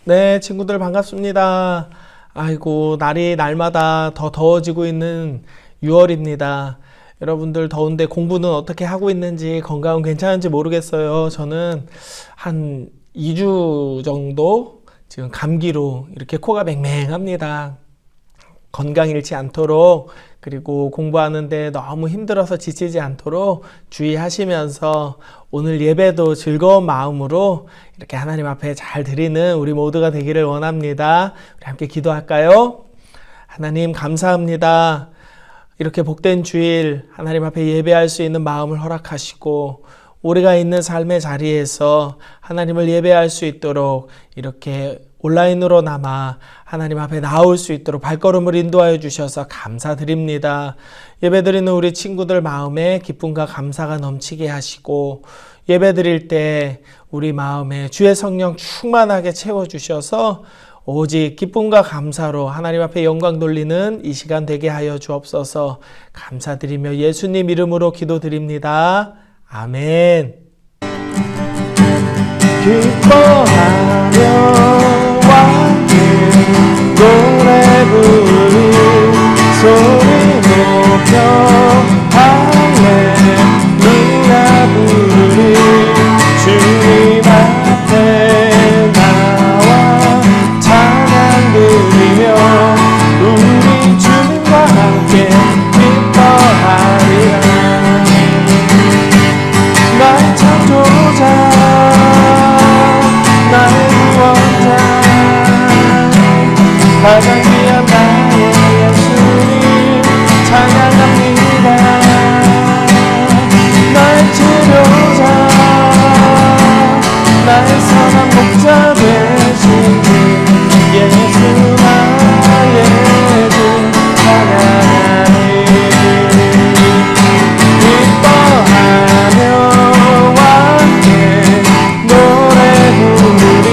네, 친구들 반갑습니다. 아이고, 날이 날마다 더 더워지고 있는 6월입니다. 여러분들 더운데 공부는 어떻게 하고 있는지, 건강은 괜찮은지 모르겠어요. 저는 한 2주 정도 지금 감기로 이렇게 코가 맹맹합니다. 건강 잃지 않도록, 그리고 공부하는데 너무 힘들어서 지치지 않도록 주의하시면서 오늘 예배도 즐거운 마음으로 이렇게 하나님 앞에 잘 드리는 우리 모두가 되기를 원합니다. 우리 함께 기도할까요? 하나님 감사합니다. 이렇게 복된 주일 하나님 앞에 예배할 수 있는 마음을 허락하시고 우리가 있는 삶의 자리에서 하나님을 예배할 수 있도록 이렇게 온라인으로나마 하나님 앞에 나올 수 있도록 발걸음을 인도하여 주셔서 감사드립니다. 예배드리는 우리 친구들 마음에 기쁨과 감사가 넘치게 하시고 예배드릴 때 우리 마음에 주의 성령 충만하게 채워주셔서 오직 기쁨과 감사로 하나님 앞에 영광 돌리는 이 시간 되게 하여 주옵소서. 감사드리며 예수님 이름으로 기도드립니다. 아멘. 기뻐하며 노래 부르니 소리 높여 할렐루야 부르니 주님 앞에 나와 찬양 드리며 우리 주님과 함께 기뻐하리라. 나의 창조자 나의 구원자 가장 귀한 나의 예수님 찬양합니다. 나의 치료자 나의 선한 목자 되신 주 예수 나의 주 찬양하리. 기뻐하며 함께 노래 부르리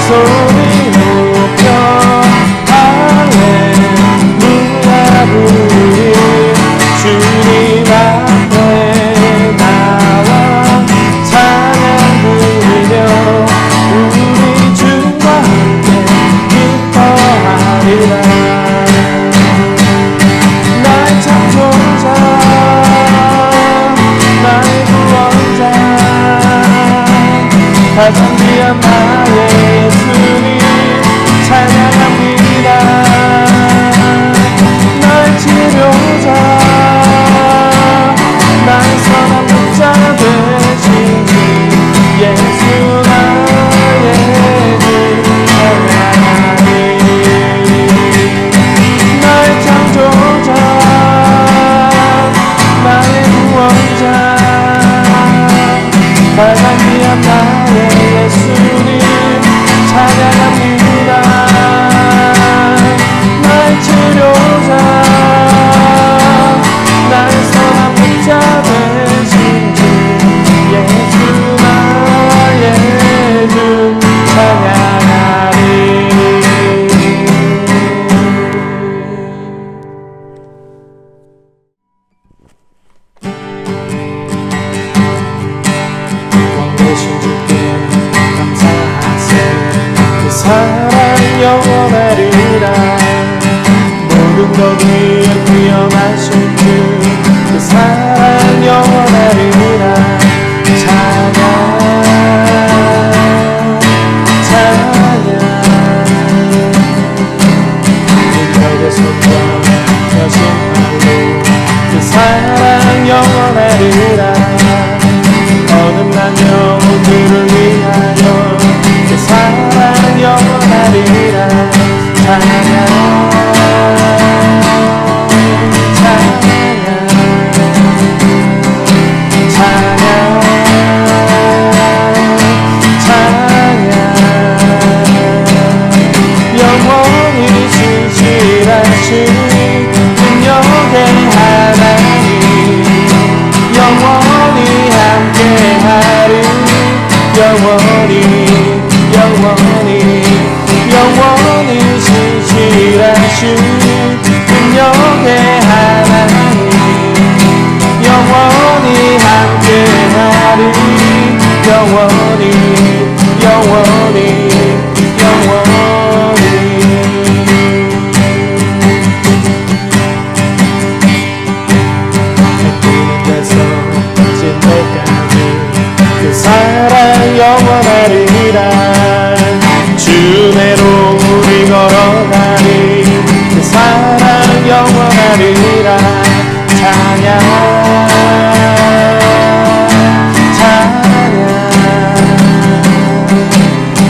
소리 높여 주님 앞에 나와 찬양 부르며 우리 주님과 함께 기뻐하리라. 나의 창조자 나의 구원자 가장 귀한 나의 예수님 찬양합니다. 나의 치료자 나의 선한 목자 되신 주 예수 나의 주 찬양하리. 나의 창조자 나의 구원자 가장 귀한 나의 예수님 찬양합니다. 나의 치료자 나의 선한 목자 되신 주 예수 나의 주 찬양하리. 왕 되신 주께 감사하세. 그 사랑 영원하리라. 모든 것 위에 위험하신 주 그 사랑 영원하리라. 찬양 찬양 인격의 손과 펴신 팔로 그 사랑 영원하리라. 거듭난 영혼들을 위하여 그 사랑 영원하리라. 찬양 능력의 하나님 영원히 함께하리. 영원히 신실하신 능력의 하나님 영원히 함께하리. 영원히 걸어가리 그 사랑 영원하리라. 찬양 찬양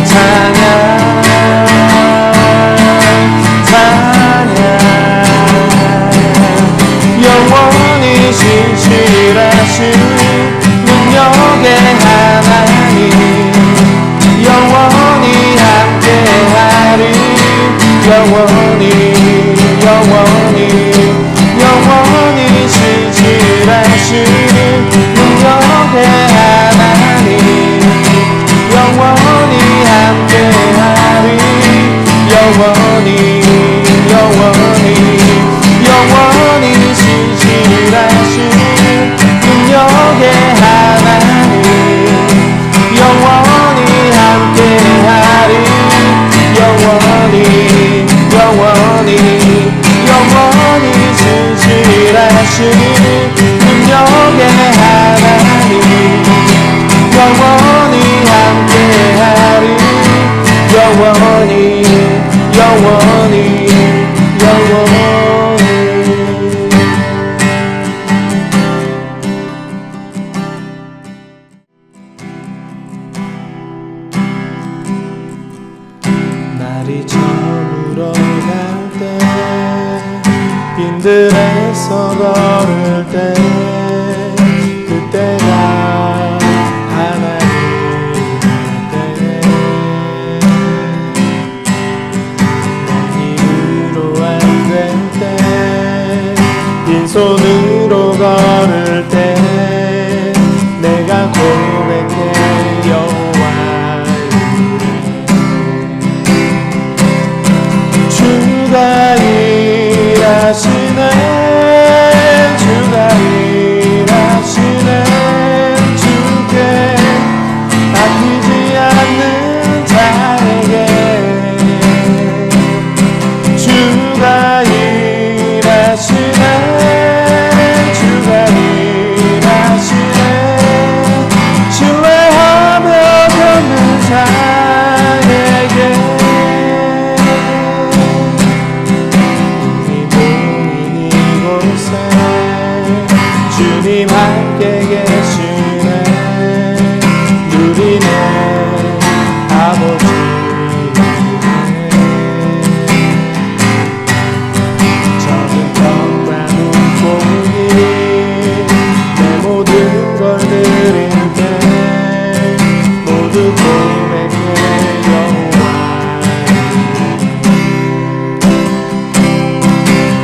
찬양 찬양 영원히 신실하신 능력의 하나님 영원히 함께하리 영원히 영원히 영원히 신실하신 능력의 하나님 영원히 함께하리 영원히 영원히 영원히 신실하신 능력의 하나님 영원히 함께하리 영원히 영원히 영원히 신실하신 능력의 하나님 영원히 함께하리 영원히 영원히 영원히. 날이 저물어 갈 때 빈들에서 걸을 때 그때가 하나님 때 내 힘으로 안 될 때 빈손으로 걸을 때 내가 고백해 여호와 주가 일하시네 주가 일하시네 주께 아끼지 않는 자에게 주가 일하시네 주가 일하시네 신뢰하며 걷는 자에게 주님 함께 계시네 누리네 아버지 저는 평과 눈뽕이 내 모든 걸 드릴 때 모두 고백해 여호와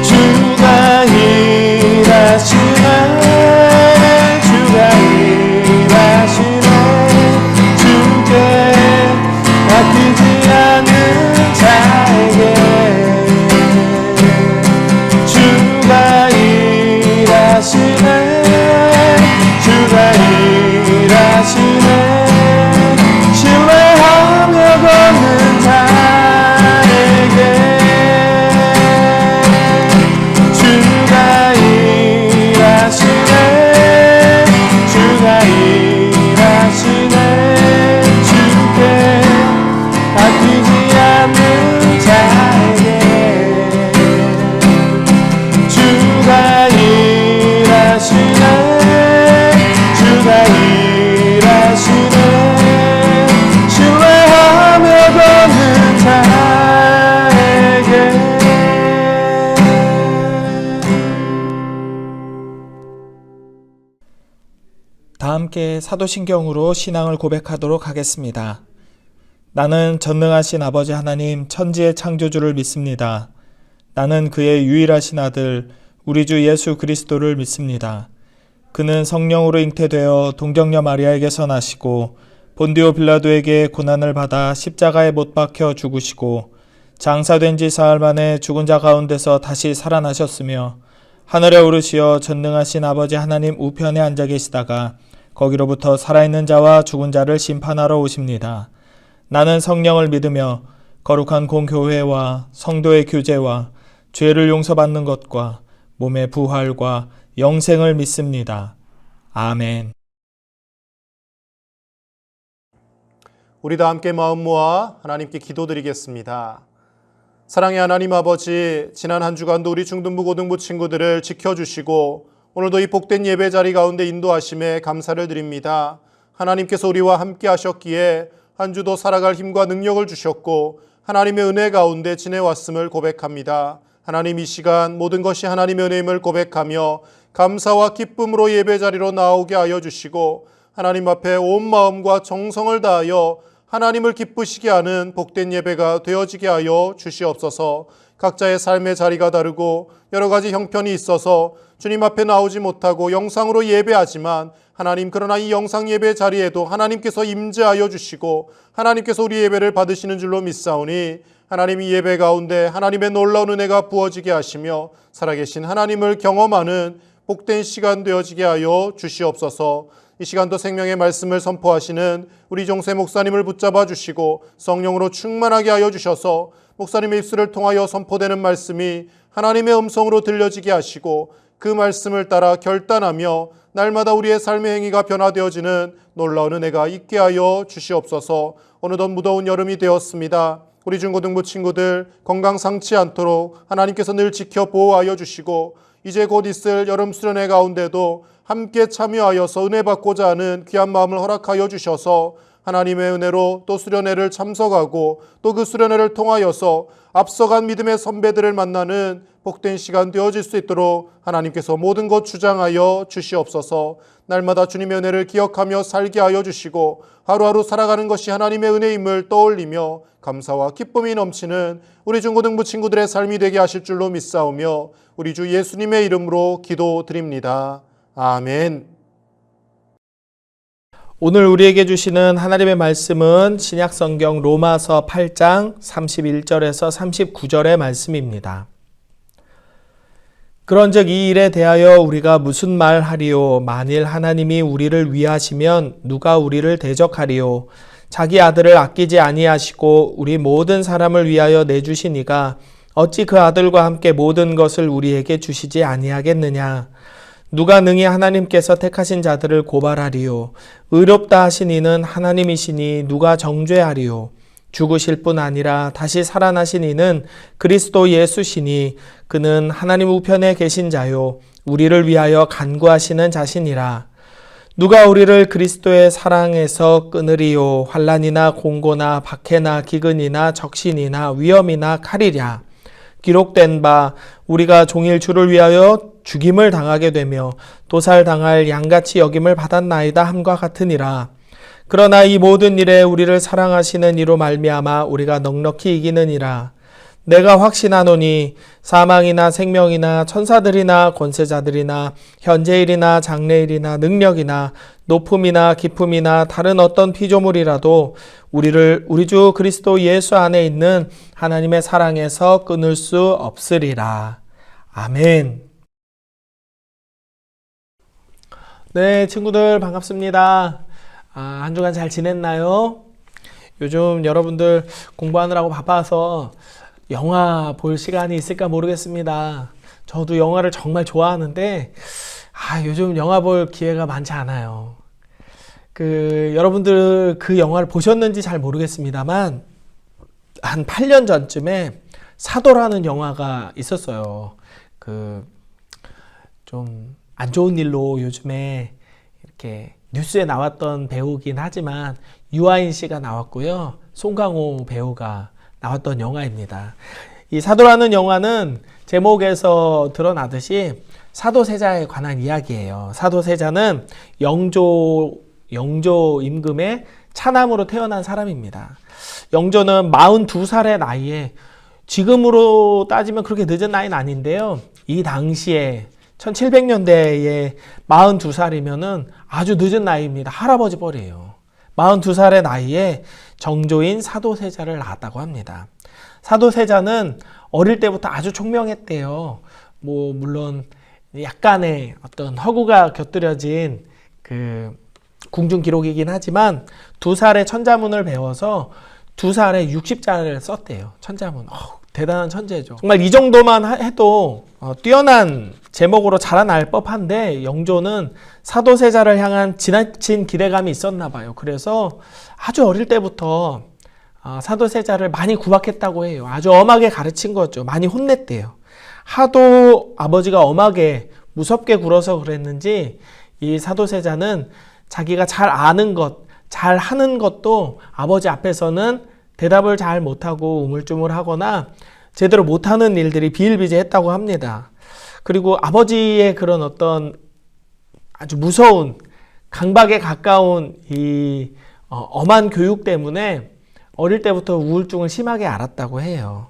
주가 일하시네 주가 일하시네 주께 아끼지 않는 자에게 주가 일하시네 주가 일하시네 신뢰하며 걷는 자에게 주가 일하시네 주가 일하시네 주께 아끼지 않는 자에게 주가 일하시네 주가 일하시네 신뢰하며 걷는 자에게. 다 함께 사도신경으로 신앙을 고백하도록 하겠습니다. 나는 전능하신 아버지 하나님 천지의 창조주를 믿습니다. 나는 그의 유일하신 아들 우리 주 예수 그리스도를 믿습니다. 그는 성령으로 잉태되어 동정녀 마리아에게서 나시고 본디오 빌라도에게 고난을 받아 십자가에 못 박혀 죽으시고 장사된 지 사흘 만에 죽은 자 가운데서 다시 살아나셨으며 하늘에 오르시어 전능하신 아버지 하나님 우편에 앉아 계시다가 거기로부터 살아있는 자와 죽은 자를 심판하러 오십니다. 나는 성령을 믿으며 거룩한 공교회와 성도의 교제와 죄를 용서받는 것과 몸의 부활과 영생을 믿습니다. 아멘. 우리 다 함께 마음 모아 하나님께 기도드리겠습니다. 사랑의 하나님 아버지, 지난 한 주간도 우리 중등부 고등부 친구들을 지켜주시고 오늘도 이 복된 예배 자리 가운데 인도하심에 감사를 드립니다. 하나님께서 우리와 함께 하셨기에 한 주도 살아갈 힘과 능력을 주셨고 하나님의 은혜 가운데 지내왔음을 고백합니다. 하나님, 이 시간 모든 것이 하나님의 은혜임을 고백하며 감사와 기쁨으로 예배 자리로 나오게 하여 주시고 하나님 앞에 온 마음과 정성을 다하여 하나님을 기쁘시게 하는 복된 예배가 되어지게 하여 주시옵소서. 각자의 삶의 자리가 다르고 여러 가지 형편이 있어서 주님 앞에 나오지 못하고 영상으로 예배하지만 하나님, 그러나 이 영상 예배 자리에도 하나님께서 임재하여 주시고 하나님께서 우리 예배를 받으시는 줄로 믿사오니 하나님, 이 예배 가운데 하나님의 놀라운 은혜가 부어지게 하시며 살아계신 하나님을 경험하는 복된 시간 되어지게 하여 주시옵소서. 이 시간도 생명의 말씀을 선포하시는 우리 정세 목사님을 붙잡아 주시고 성령으로 충만하게 하여 주셔서 목사님의 입술을 통하여 선포되는 말씀이 하나님의 음성으로 들려지게 하시고 그 말씀을 따라 결단하며 날마다 우리의 삶의 행위가 변화되어지는 놀라운 은혜가 있게 하여 주시옵소서. 어느덧 무더운 여름이 되었습니다. 우리 중고등부 친구들 건강 상치 않도록 하나님께서 늘 지켜 보호하여 주시고 이제 곧 있을 여름 수련회 가운데도 함께 참여하여서 은혜 받고자 하는 귀한 마음을 허락하여 주셔서 하나님의 은혜로 또 수련회를 참석하고 또 그 수련회를 통하여서 앞서간 믿음의 선배들을 만나는 복된 시간 되어질 수 있도록 하나님께서 모든 것 주장하여 주시옵소서. 날마다 주님의 은혜를 기억하며 살게 하여 주시고 하루하루 살아가는 것이 하나님의 은혜임을 떠올리며 감사와 기쁨이 넘치는 우리 중고등부 친구들의 삶이 되게 하실 줄로 믿사오며 우리 주 예수님의 이름으로 기도드립니다. 아멘. 오늘 우리에게 주시는 하나님의 말씀은 신약성경 로마서 8장 31절에서 39절의 말씀입니다. 그런즉 이 일에 대하여 우리가 무슨 말 하리요? 만일 하나님이 우리를 위하시면 누가 우리를 대적하리요? 자기 아들을 아끼지 아니하시고 우리 모든 사람을 위하여 내주시니가 어찌 그 아들과 함께 모든 것을 우리에게 주시지 아니하겠느냐? 누가 능히 하나님께서 택하신 자들을 고발하리요? 의롭다 하신 이는 하나님이시니 누가 정죄하리요? 죽으실 뿐 아니라 다시 살아나신 이는 그리스도 예수시니 그는 하나님 우편에 계신 자요 우리를 위하여 간구하시는 자시니라. 누가 우리를 그리스도의 사랑에서 끊으리요? 환난이나 공고나 박해나 기근이나 적신이나 위험이나 칼이랴. 기록된 바 우리가 종일 주를 위하여 죽임을 당하게 되며 도살당할 양같이 여김을 받았나이다 함과 같으니라. 그러나 이 모든 일에 우리를 사랑하시는 이로 말미암아 우리가 넉넉히 이기느니라. 내가 확신하노니 사망이나 생명이나 천사들이나 권세자들이나 현재일이나 장래일이나 능력이나 높음이나 깊음이나 다른 어떤 피조물이라도 우리를 우리 주 그리스도 예수 안에 있는 하나님의 사랑에서 끊을 수 없으리라. 아멘. 네, 친구들 반갑습니다. 한 주간 잘 지냈나요? 요즘 여러분들 공부하느라고 바빠서 영화 볼 시간이 있을까 모르겠습니다. 저도 영화를 정말 좋아하는데 요즘 영화 볼 기회가 많지 않아요. 여러분들 그 영화를 보셨는지 잘 모르겠습니다만 한 8년 전쯤에 사도라는 영화가 있었어요. 좀 안 좋은 일로 요즘에 이렇게 뉴스에 나왔던 배우긴 하지만 유아인 씨가 나왔고요. 송강호 배우가 나왔던 영화입니다. 이 사도라는 영화는 제목에서 드러나듯이 사도세자에 관한 이야기예요. 사도세자는 영조 임금의 차남으로 태어난 사람입니다. 영조는 42살의 나이에 지금으로 따지면 그렇게 늦은 나이는 아닌데요. 이 당시에 1700년대에 42살이면은 아주 늦은 나이입니다. 할아버지 뻘이에요. 42살의 나이에 정조인 사도세자를 낳았다고 합니다. 사도세자는 어릴 때부터 아주 총명했대요. 물론 약간의 어떤 허구가 곁들여진 궁중 기록이긴 하지만 2살에 천자문을 배워서 2살에 60자를 썼대요. 천자문. 대단한 천재죠. 정말 이 정도만 해도 뛰어난 제목으로 자라날 법한데 영조는 사도세자를 향한 지나친 기대감이 있었나 봐요. 그래서 아주 어릴 때부터 사도세자를 많이 구박했다고 해요. 아주 엄하게 가르친 거죠. 많이 혼냈대요. 하도 아버지가 엄하게 무섭게 굴어서 그랬는지 이 사도세자는 자기가 잘 아는 것, 잘 하는 것도 아버지 앞에서는 대답을 잘 못하고 우물쭈물하거나 제대로 못하는 일들이 비일비재했다고 합니다. 그리고 아버지의 그런 어떤 아주 무서운 강박에 가까운 이 엄한 교육 때문에 어릴 때부터 우울증을 심하게 앓았다고 해요.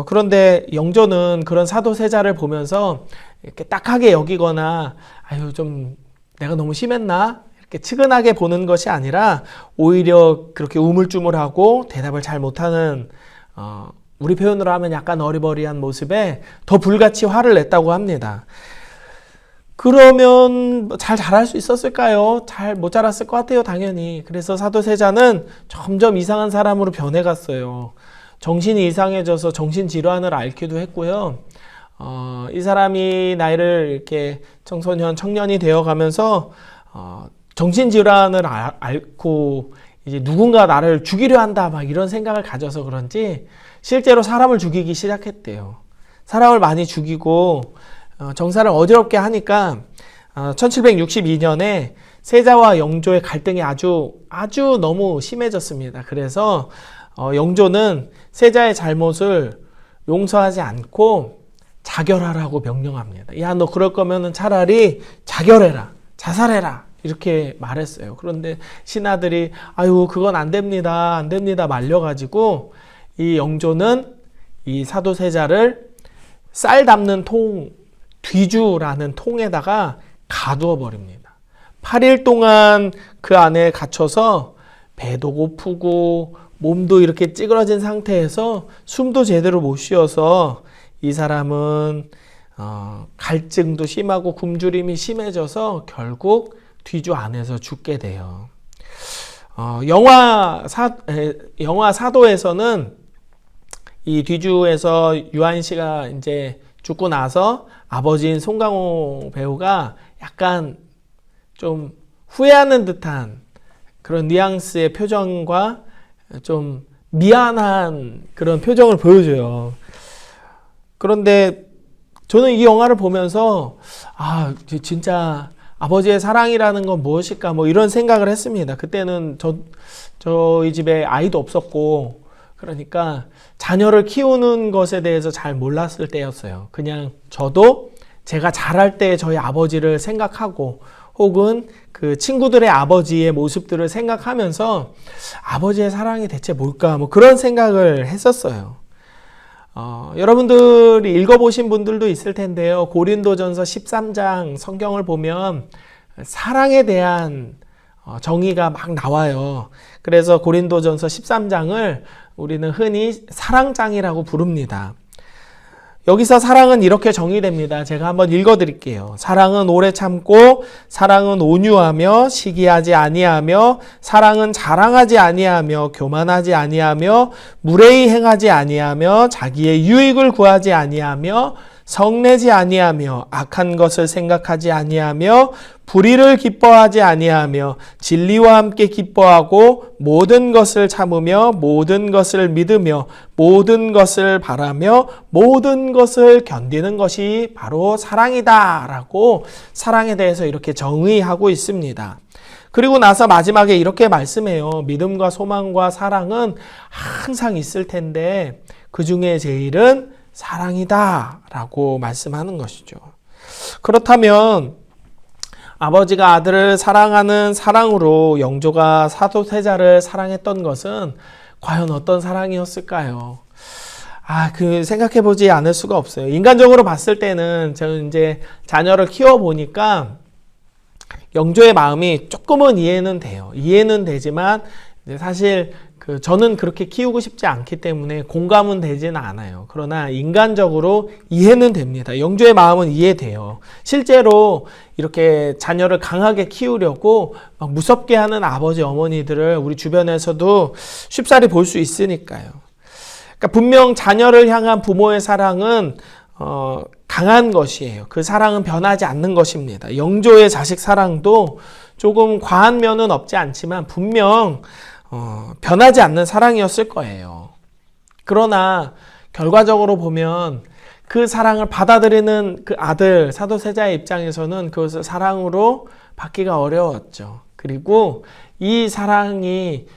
그런데 영조는 그런 사도세자를 보면서 이렇게 딱하게 여기거나 아유 좀 내가 너무 심했나? 이렇게 측은하게 보는 것이 아니라 오히려 그렇게 우물쭈물하고 대답을 잘 못하는 우리 표현으로 하면 약간 어리버리한 모습에 더 불같이 화를 냈다고 합니다. 그러면 잘 자랄 수 있었을까요? 잘 못 자랐을 것 같아요, 당연히. 그래서 사도세자는 점점 이상한 사람으로 변해갔어요. 정신이 이상해져서 정신질환을 앓기도 했고요. 이 사람이 나이를 이렇게 청소년, 청년이 되어가면서 정신질환을 앓고 이제 누군가 나를 죽이려 한다 막 이런 생각을 가져서 그런지 실제로 사람을 죽이기 시작했대요. 사람을 많이 죽이고 정사를 어지럽게 하니까 1762년에 세자와 영조의 갈등이 아주 너무 심해졌습니다. 그래서 영조는 세자의 잘못을 용서하지 않고 자결하라고 명령합니다. 야, 너 그럴 거면은 차라리 자결해라, 자살해라 이렇게 말했어요. 그런데 신하들이 아유 그건 안 됩니다, 안 됩니다 말려가지고 이 영조는 이 사도세자를 쌀 담는 통 뒤주라는 통에다가 가두어 버립니다. 8일 동안 그 안에 갇혀서 배도 고프고 몸도 이렇게 찌그러진 상태에서 숨도 제대로 못 쉬어서 이 사람은 갈증도 심하고 굶주림이 심해져서 결국 뒤주 안에서 죽게 돼요. 영화 사도에서는 이 뒤주에서 유한 씨가 이제 죽고 나서 아버지인 송강호 배우가 약간 좀 후회하는 듯한 그런 뉘앙스의 표정과 좀 미안한 그런 표정을 보여줘요. 그런데 저는 이 영화를 보면서 진짜 아버지의 사랑이라는 건 무엇일까 뭐 이런 생각을 했습니다. 그때는 저희 집에 아이도 없었고 그러니까 자녀를 키우는 것에 대해서 잘 몰랐을 때였어요. 그냥 저도 제가 자랄 때 저희 아버지를 생각하고 혹은 그 친구들의 아버지의 모습들을 생각하면서 아버지의 사랑이 대체 뭘까 뭐 그런 생각을 했었어요. 여러분들이 읽어보신 분들도 있을 텐데요. 고린도전서 13장 성경을 보면 사랑에 대한 정의가 막 나와요. 그래서 고린도전서 13장을 우리는 흔히 사랑장이라고 부릅니다. 여기서 사랑은 이렇게 정의됩니다. 제가 한번 읽어드릴게요. 사랑은 오래 참고, 사랑은 온유하며, 시기하지 아니하며, 사랑은 자랑하지 아니하며, 교만하지 아니하며, 무례히 행하지 아니하며, 자기의 유익을 구하지 아니하며, 성내지 아니하며, 악한 것을 생각하지 아니하며, 불의를 기뻐하지 아니하며, 진리와 함께 기뻐하고, 모든 것을 참으며, 모든 것을 믿으며, 모든 것을 바라며, 모든 것을 견디는 것이 바로 사랑이다 라고 사랑에 대해서 이렇게 정의하고 있습니다. 그리고 나서 마지막에 이렇게 말씀해요. 믿음과 소망과 사랑은 항상 있을 텐데 그 중에 제일은 사랑이다 라고 말씀하는 것이죠. 그렇다면 아버지가 아들을 사랑하는 사랑으로 영조가 사도세자를 사랑했던 것은 과연 어떤 사랑이었을까요? 생각해보지 않을 수가 없어요. 인간적으로 봤을 때는 저는 이제 자녀를 키워보니까 영조의 마음이 조금은 이해는 돼요. 이해는 되지만 사실 저는 그렇게 키우고 싶지 않기 때문에 공감은 되지는 않아요. 그러나 인간적으로 이해는 됩니다. 영조의 마음은 이해돼요. 실제로 이렇게 자녀를 강하게 키우려고 막 무섭게 하는 아버지, 어머니들을 우리 주변에서도 쉽사리 볼 수 있으니까요. 그러니까 분명 자녀를 향한 부모의 사랑은 강한 것이에요. 그 사랑은 변하지 않는 것입니다. 영조의 자식 사랑도 조금 과한 면은 없지 않지만 분명 변하지 않는 사랑이었을 거예요. 그러나 결과적으로 보면 그 사랑을 받아들이는 그 아들 사도세자의 입장에서는 그것을 사랑으로 받기가 어려웠죠. 그리고 이 사랑이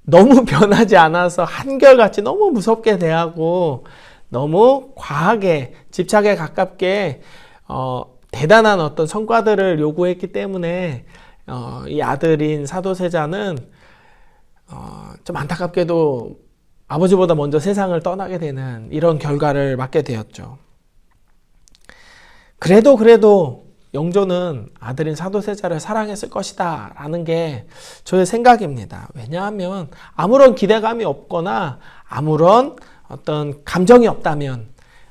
너무 변하지 않아서 한결같이 너무 무섭게 대하고 너무 과하게 집착에 가깝게 대단한 어떤 성과들을 요구했기 때문에 이 아들인 사도세자는 좀 안타깝게도 아버지보다 먼저 세상을 떠나게 되는 이런 결과를 맞게 되었죠. 그래도 영조는 아들인 사도세자를 사랑했을 것이다 라는 게 저의 생각입니다. 왜냐하면 아무런 기대감이 없거나 아무런 어떤 감정이 없다면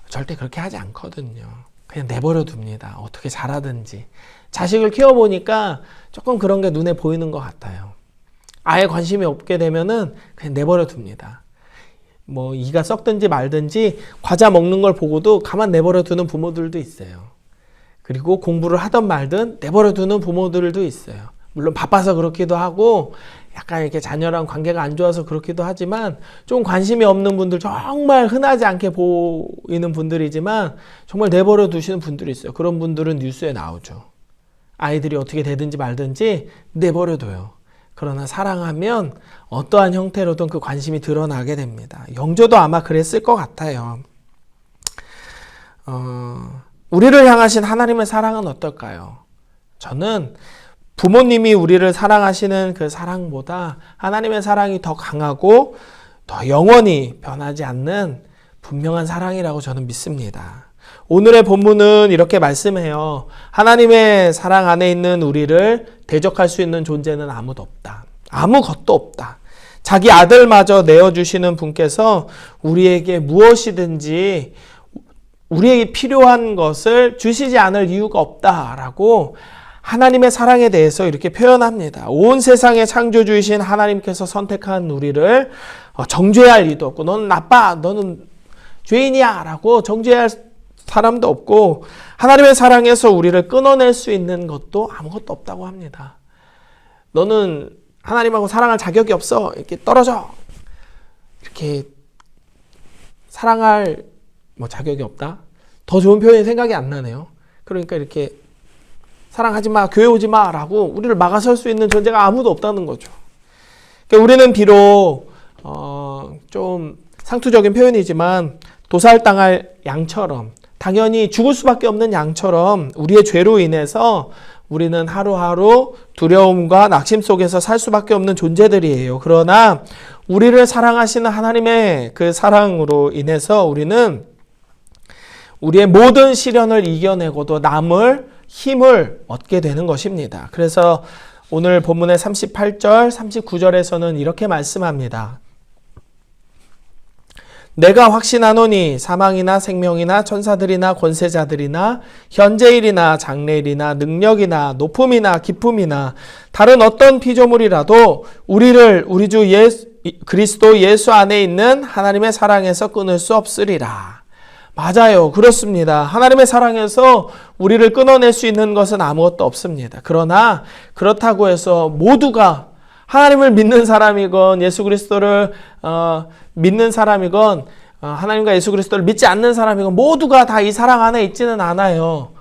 절대 그렇게 하지 않거든요. 그냥 내버려 둡니다. 어떻게 자라든지. 자식을 키워보니까 조금 그런 게 눈에 보이는 것 같아요. 아예 관심이 없게 되면은 그냥 내버려 둡니다. 뭐 이가 썩든지 말든지 과자 먹는 걸 보고도 가만 내버려 두는 부모들도 있어요. 그리고 공부를 하든 말든 내버려 두는 부모들도 있어요. 물론 바빠서 그렇기도 하고 약간 이렇게 자녀랑 관계가 안 좋아서 그렇기도 하지만 좀 관심이 없는 분들, 정말 흔하지 않게 보이는 분들이지만 정말 내버려 두시는 분들이 있어요. 그런 분들은 뉴스에 나오죠. 아이들이 어떻게 되든지 말든지 내버려 둬요. 그러나 사랑하면 어떠한 형태로든 그 관심이 드러나게 됩니다. 영조도 아마 그랬을 것 같아요. 우리를 향하신 하나님의 사랑은 어떨까요? 저는 부모님이 우리를 사랑하시는 그 사랑보다 하나님의 사랑이 더 강하고 더 영원히 변하지 않는 분명한 사랑이라고 저는 믿습니다. 오늘의 본문은 이렇게 말씀해요. 하나님의 사랑 안에 있는 우리를 대적할 수 있는 존재는 아무도 없다. 아무것도 없다. 자기 아들마저 내어주시는 분께서 우리에게 무엇이든지 우리에게 필요한 것을 주시지 않을 이유가 없다라고 하나님의 사랑에 대해서 이렇게 표현합니다. 온 세상의 창조주이신 하나님께서 선택한 우리를 정죄할 리도 없고 너는 나빠, 너는 죄인이야 라고 정죄할 사람도 없고 하나님의 사랑에서 우리를 끊어낼 수 있는 것도 아무것도 없다고 합니다. 너는 하나님하고 사랑할 자격이 없어. 이렇게 떨어져. 이렇게 사랑할 자격이 없다? 더 좋은 표현이 생각이 안 나네요. 그러니까 이렇게 사랑하지 마, 교회 오지 마 라고 우리를 막아설 수 있는 존재가 아무도 없다는 거죠. 그러니까 우리는 비록 좀 상투적인 표현이지만 도살당할 양처럼 당연히 죽을 수밖에 없는 양처럼 우리의 죄로 인해서 우리는 하루하루 두려움과 낙심 속에서 살 수밖에 없는 존재들이에요. 그러나 우리를 사랑하시는 하나님의 그 사랑으로 인해서 우리는 우리의 모든 시련을 이겨내고도 남을 힘을 얻게 되는 것입니다. 그래서 오늘 본문의 38절, 39절에서는 이렇게 말씀합니다. 내가 확신하노니 사망이나 생명이나 천사들이나 권세자들이나 현재일이나 장래일이나 능력이나 높음이나 기쁨이나 다른 어떤 피조물이라도 우리를 우리 주 그리스도 예수 안에 있는 하나님의 사랑에서 끊을 수 없으리라. 맞아요. 그렇습니다. 하나님의 사랑에서 우리를 끊어낼 수 있는 것은 아무것도 없습니다. 그러나 그렇다고 해서 모두가 하나님을 믿는 사람이건 예수 그리스도를 믿는 사람이건 하나님과 예수 그리스도를 믿지 않는 사람이건 모두가 다 이 사랑 안에 있지는 않아요.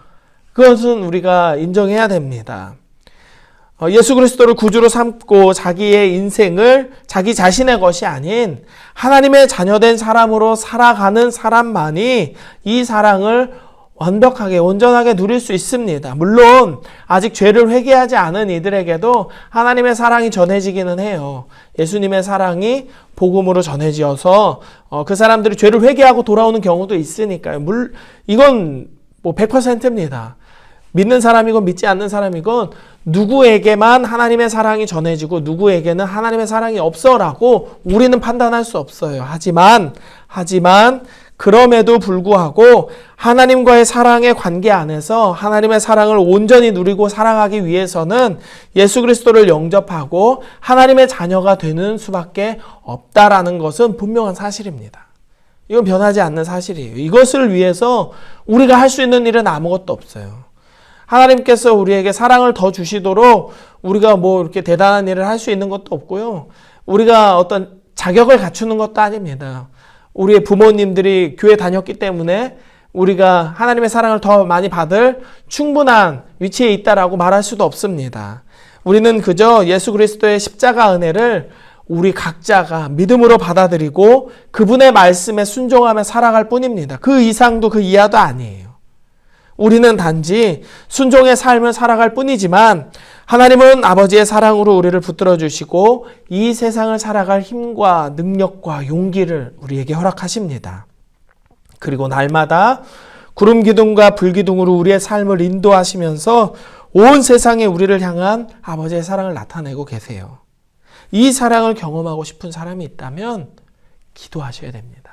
그것은 우리가 인정해야 됩니다. 예수 그리스도를 구주로 삼고 자기의 인생을 자기 자신의 것이 아닌 하나님의 자녀된 사람으로 살아가는 사람만이 이 사랑을 완벽하게 온전하게 누릴 수 있습니다. 물론 아직 죄를 회개하지 않은 이들에게도 하나님의 사랑이 전해지기는 해요. 예수님의 사랑이 복음으로 전해지어서 그 사람들이 죄를 회개하고 돌아오는 경우도 있으니까요. 이건 100%입니다. 믿는 사람이건 믿지 않는 사람이건 누구에게만 하나님의 사랑이 전해지고 누구에게는 하나님의 사랑이 없어라고 우리는 판단할 수 없어요. 하지만 그럼에도 불구하고 하나님과의 사랑의 관계 안에서 하나님의 사랑을 온전히 누리고 살아가기 위해서는 예수 그리스도를 영접하고 하나님의 자녀가 되는 수밖에 없다라는 것은 분명한 사실입니다. 이건 변하지 않는 사실이에요. 이것을 위해서 우리가 할 수 있는 일은 아무것도 없어요. 하나님께서 우리에게 사랑을 더 주시도록 우리가 뭐 이렇게 대단한 일을 할 수 있는 것도 없고요. 우리가 어떤 자격을 갖추는 것도 아닙니다. 우리의 부모님들이 교회 다녔기 때문에 우리가 하나님의 사랑을 더 많이 받을 충분한 위치에 있다라고 말할 수도 없습니다. 우리는 그저 예수 그리스도의 십자가 은혜를 우리 각자가 믿음으로 받아들이고 그분의 말씀에 순종하며 살아갈 뿐입니다. 그 이상도 그 이하도 아니에요. 우리는 단지 순종의 삶을 살아갈 뿐이지만 하나님은 아버지의 사랑으로 우리를 붙들어 주시고 이 세상을 살아갈 힘과 능력과 용기를 우리에게 허락하십니다. 그리고 날마다 구름 기둥과 불 기둥으로 우리의 삶을 인도하시면서 온 세상에 우리를 향한 아버지의 사랑을 나타내고 계세요. 이 사랑을 경험하고 싶은 사람이 있다면 기도하셔야 됩니다.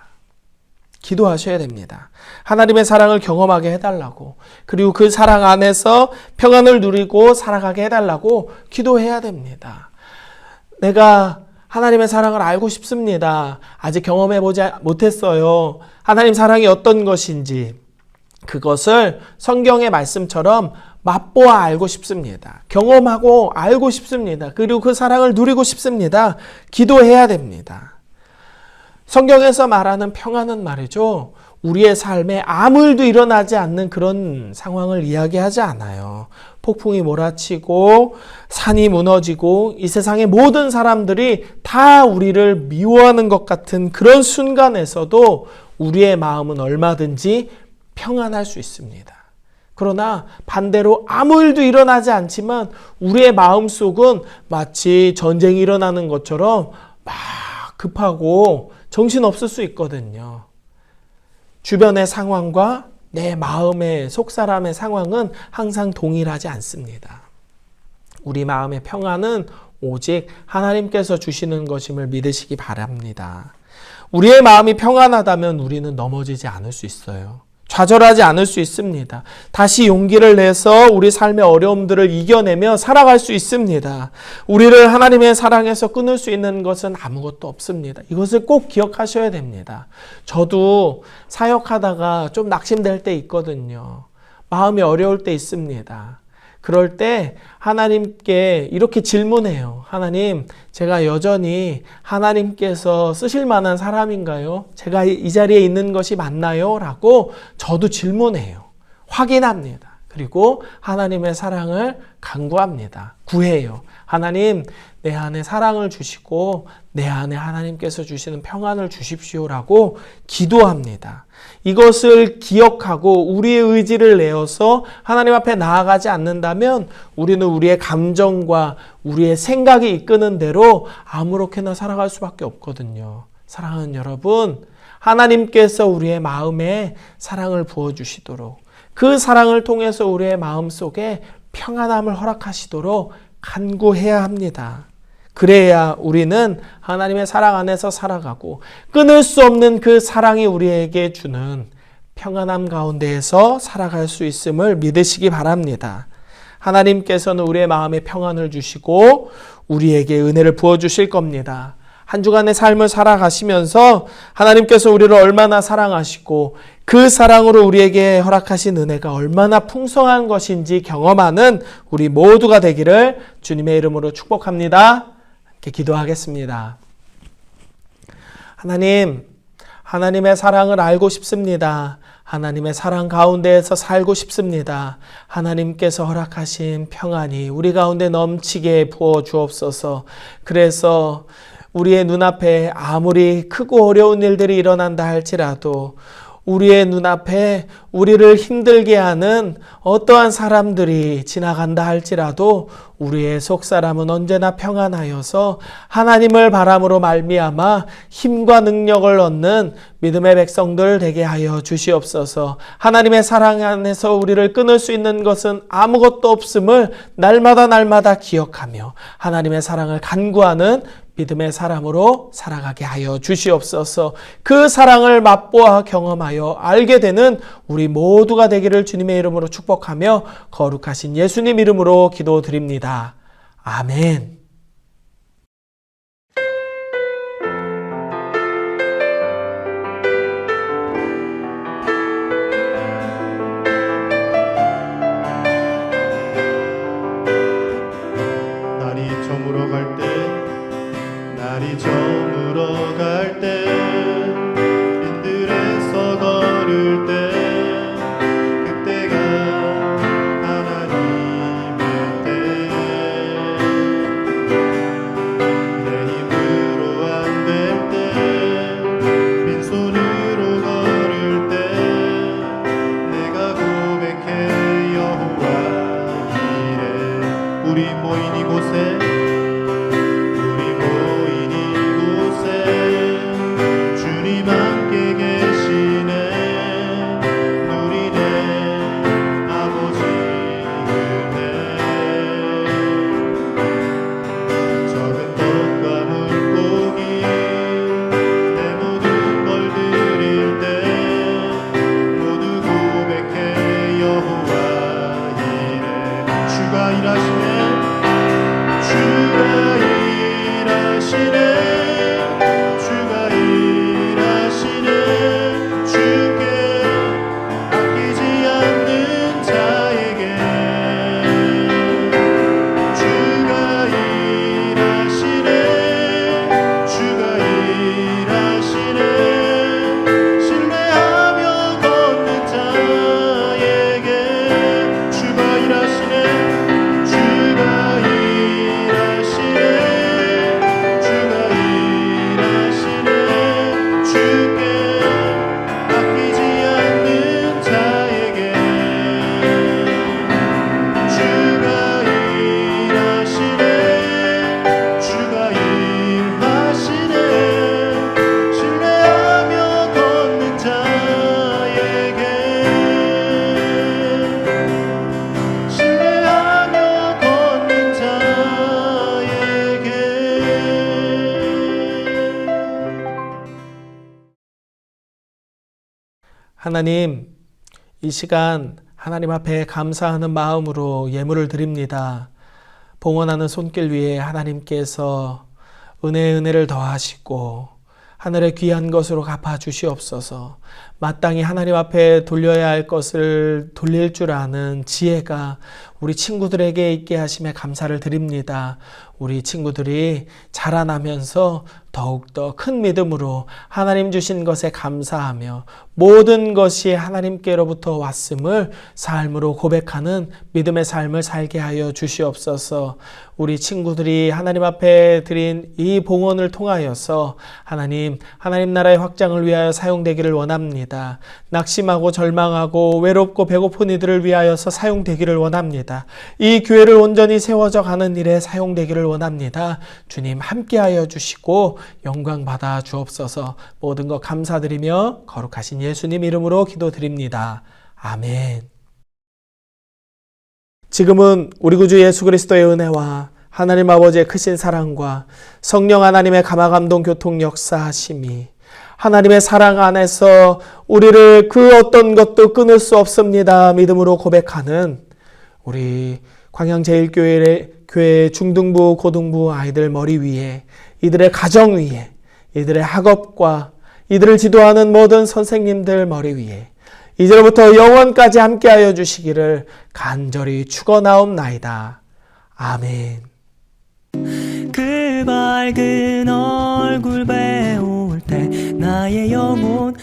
기도하셔야 됩니다. 하나님의 사랑을 경험하게 해달라고, 그리고 그 사랑 안에서 평안을 누리고 살아가게 해달라고 기도해야 됩니다. 내가 하나님의 사랑을 알고 싶습니다. 아직 경험해보지 못했어요. 하나님 사랑이 어떤 것인지 그것을 성경의 말씀처럼 맛보아 알고 싶습니다. 경험하고 알고 싶습니다. 그리고 그 사랑을 누리고 싶습니다. 기도해야 됩니다. 성경에서 말하는 평안은 말이죠, 우리의 삶에 아무 일도 일어나지 않는 그런 상황을 이야기하지 않아요. 폭풍이 몰아치고 산이 무너지고 이 세상의 모든 사람들이 다 우리를 미워하는 것 같은 그런 순간에서도 우리의 마음은 얼마든지 평안할 수 있습니다. 그러나 반대로 아무 일도 일어나지 않지만 우리의 마음속은 마치 전쟁이 일어나는 것처럼 막 급하고 정신없을 수 있거든요. 주변의 상황과 내 마음의 속사람의 상황은 항상 동일하지 않습니다. 우리 마음의 평안은 오직 하나님께서 주시는 것임을 믿으시기 바랍니다. 우리의 마음이 평안하다면 우리는 넘어지지 않을 수 있어요. 좌절하지 않을 수 있습니다. 다시 용기를 내서 우리 삶의 어려움들을 이겨내며 살아갈 수 있습니다. 우리를 하나님의 사랑에서 끊을 수 있는 것은 아무것도 없습니다. 이것을 꼭 기억하셔야 됩니다. 저도 사역하다가 좀 낙심될 때 있거든요. 마음이 어려울 때 있습니다. 그럴 때 하나님께 이렇게 질문해요. 하나님, 제가 여전히 하나님께서 쓰실 만한 사람인가요? 제가 이 자리에 있는 것이 맞나요? 라고 저도 질문해요. 확인합니다. 그리고 하나님의 사랑을 간구합니다. 구해요. 하나님, 내 안에 사랑을 주시고 내 안에 하나님께서 주시는 평안을 주십시오라고 기도합니다. 이것을 기억하고 우리의 의지를 내어서 하나님 앞에 나아가지 않는다면 우리는 우리의 감정과 우리의 생각이 이끄는 대로 아무렇게나 살아갈 수밖에 없거든요. 사랑하는 여러분, 하나님께서 우리의 마음에 사랑을 부어주시도록, 그 사랑을 통해서 우리의 마음속에 평안함을 허락하시도록 간구해야 합니다. 그래야 우리는 하나님의 사랑 안에서 살아가고 끊을 수 없는 그 사랑이 우리에게 주는 평안함 가운데에서 살아갈 수 있음을 믿으시기 바랍니다. 하나님께서는 우리의 마음에 평안을 주시고 우리에게 은혜를 부어주실 겁니다. 한 주간의 삶을 살아가시면서 하나님께서 우리를 얼마나 사랑하시고 그 사랑으로 우리에게 허락하신 은혜가 얼마나 풍성한 것인지 경험하는 우리 모두가 되기를 주님의 이름으로 축복합니다. 함께 기도하겠습니다. 하나님, 하나님의 사랑을 알고 싶습니다. 하나님의 사랑 가운데에서 살고 싶습니다. 하나님께서 허락하신 평안이 우리 가운데 넘치게 부어 주옵소서. 그래서 우리의 눈앞에 아무리 크고 어려운 일들이 일어난다 할지라도 우리의 눈앞에 우리를 힘들게 하는 어떠한 사람들이 지나간다 할지라도 우리의 속사람은 언제나 평안하여서 하나님을 바람으로 말미암아 힘과 능력을 얻는 믿음의 백성들 되게 하여 주시옵소서. 하나님의 사랑 안에서 우리를 끊을 수 있는 것은 아무것도 없음을 날마다 기억하며 하나님의 사랑을 간구하는 믿음의 사람으로 살아가게 하여 주시옵소서. 그 사랑을 맛보아 경험하여 알게 되는 우리 모두가 되기를 주님의 이름으로 축복하며 거룩하신 예수님 이름으로 기도드립니다. 아멘. 갈 때 빈들에서 걸을 때 그때가 하나님의 때 내 힘으로 안 될 때 빈손으로 걸을 때 내가 고백해 여호와 이래 우리 모인 이곳에 주님 함께 계시네 누리네 아버지 은혜 적은 떡과 물고기 내 모든 걸 드릴 때 모두 고백해 여호와 이래 주가 일하시네 주가 일하시네 주가 일하시네 주께 아끼지 않는 자에게 주가 일하시네 주가 일하시네 신뢰하며 걷는 자에게 주가 일하시네 주가 일하시네 주가 일하시네 주께 아끼지 않는 자에게 주가 일하시네 주가 일하시네 신뢰하며 걷는 자에게 신뢰하며 걷는 자에게 하나님, 이 시간 하나님 앞에 감사하는 마음으로 예물을 드립니다. 봉헌하는 손길 위에 하나님께서 은혜를 더하시고 하늘의 귀한 것으로 갚아 주시옵소서. 마땅히 하나님 앞에 돌려야 할 것을 돌릴 줄 아는 지혜가 우리 친구들에게 있게 하심에 감사를 드립니다. 우리 친구들이 자라나면서 더욱더 큰 믿음으로 하나님 주신 것에 감사하며 모든 것이 하나님께로부터 왔음을 삶으로 고백하는 믿음의 삶을 살게 하여 주시옵소서. 우리 친구들이 하나님 앞에 드린 이 봉헌을 통하여서 하나님 나라의 확장을 위하여 사용되기를 원합니다. 낙심하고 절망하고 외롭고 배고픈 이들을 위하여서 사용되기를 원합니다. 이 교회를 온전히 세워져 가는 일에 사용되기를 원합니다. 주님 함께하여 주시고 영광 받아 주옵소서. 모든 것 감사드리며 거룩하신 예수님 이름으로 기도드립니다. 아멘. 지금은 우리 구주 예수 그리스도의 은혜와 하나님 아버지의 크신 사랑과 성령 하나님의 감화감동 교통 역사하심이 하나님의 사랑 안에서 우리를 그 어떤 것도 끊을 수 없습니다. 믿음으로 고백하는 우리 광양제일교회 중등부 고등부 아이들 머리 위에 이들의 가정 위에 이들의 학업과 이들을 지도하는 모든 선생님들 머리 위에 이제로부터 영원까지 함께하여 주시기를 간절히 축원하옵나이다. 아멘. 그 밝은 얼굴 배울 때 나의 영혼